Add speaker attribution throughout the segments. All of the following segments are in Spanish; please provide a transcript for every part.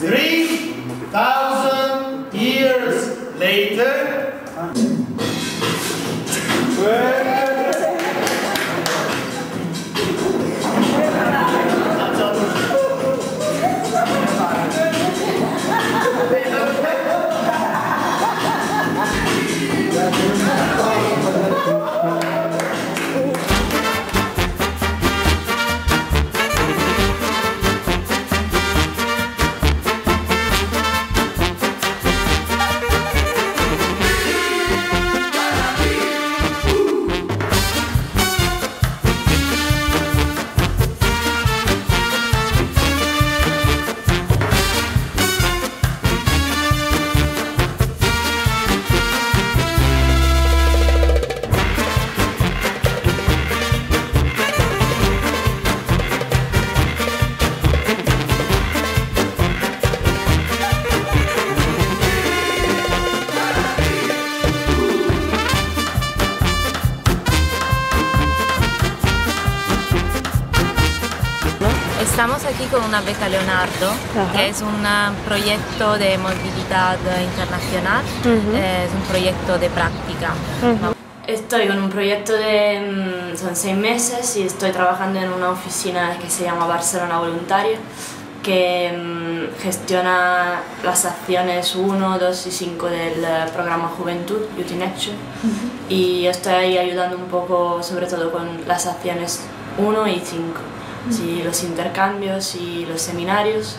Speaker 1: 3,000 years later.
Speaker 2: Estamos aquí con una beca Leonardo, que es un proyecto de movilidad internacional, es un proyecto de práctica.
Speaker 3: Estoy con un proyecto son 6 meses y estoy trabajando en una oficina que se llama Barcelona Voluntaria, que gestiona las acciones 1, 2 y 5 del programa Juventud, Youth in Action, y estoy ahí ayudando un poco sobre todo con las acciones 1 y 5. Sí, los intercambios y los seminarios.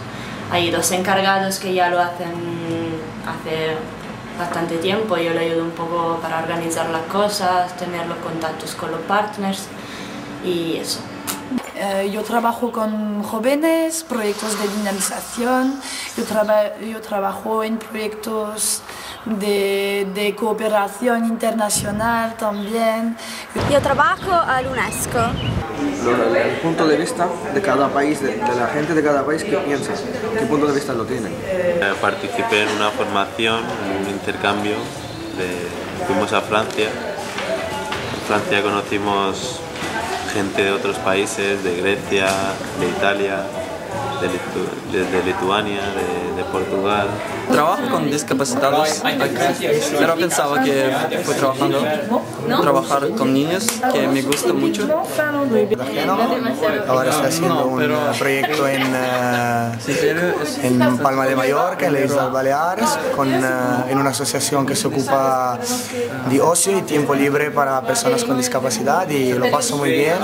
Speaker 3: Hay 2 encargados que ya lo hacen hace bastante tiempo. Yo le ayudo un poco para organizar las cosas, tener los contactos con los partners y eso.
Speaker 4: Yo trabajo con jóvenes, proyectos de dinamización, yo trabajo en proyectos de cooperación internacional también.
Speaker 5: Yo trabajo al UNESCO.
Speaker 6: El punto de vista de cada país, de la gente de cada país, ¿qué piensa? ¿Qué punto de vista lo tienen?
Speaker 7: Participé en una formación, en un intercambio, fuimos a Francia. En Francia conocimos gente de otros países, de Grecia, de Italia, de Lituania, de Portugal.
Speaker 8: Trabajo con discapacitados, pero pensaba que fue trabajar con niños, que me gusta mucho.
Speaker 9: Ahora está haciendo un proyecto en Palma de Mallorca, en las Islas Baleares, en una asociación que se ocupa de ocio y tiempo libre para personas con discapacidad, y lo paso muy bien.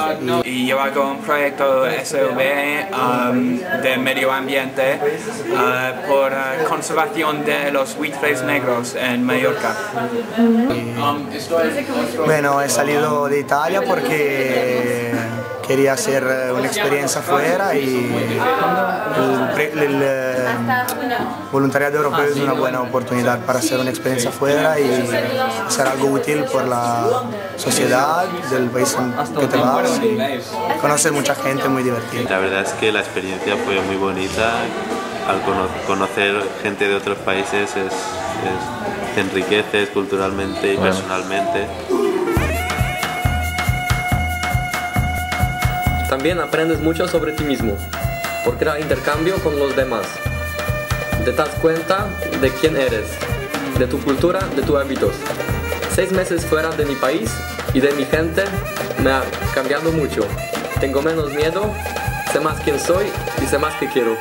Speaker 10: Y yo hago un proyecto SOB de medio ambiente por conservación de los buitres negros en Mallorca.
Speaker 9: Bueno, he salido de Italia porque quería hacer una experiencia fuera, y el voluntariado europeo es una buena oportunidad para hacer una experiencia fuera y hacer algo útil por la sociedad del país que te vas, y conoces mucha gente muy divertida.
Speaker 7: La verdad es que la experiencia fue muy bonita. Al conocer gente de otros países te enriqueces culturalmente y personalmente.
Speaker 8: También aprendes mucho sobre ti mismo, por crear intercambio con los demás. Te das cuenta de quién eres, de tu cultura, de tus hábitos. 6 meses fuera de mi país y de mi gente me ha cambiado mucho. Tengo menos miedo, sé más quién soy y sé más qué quiero.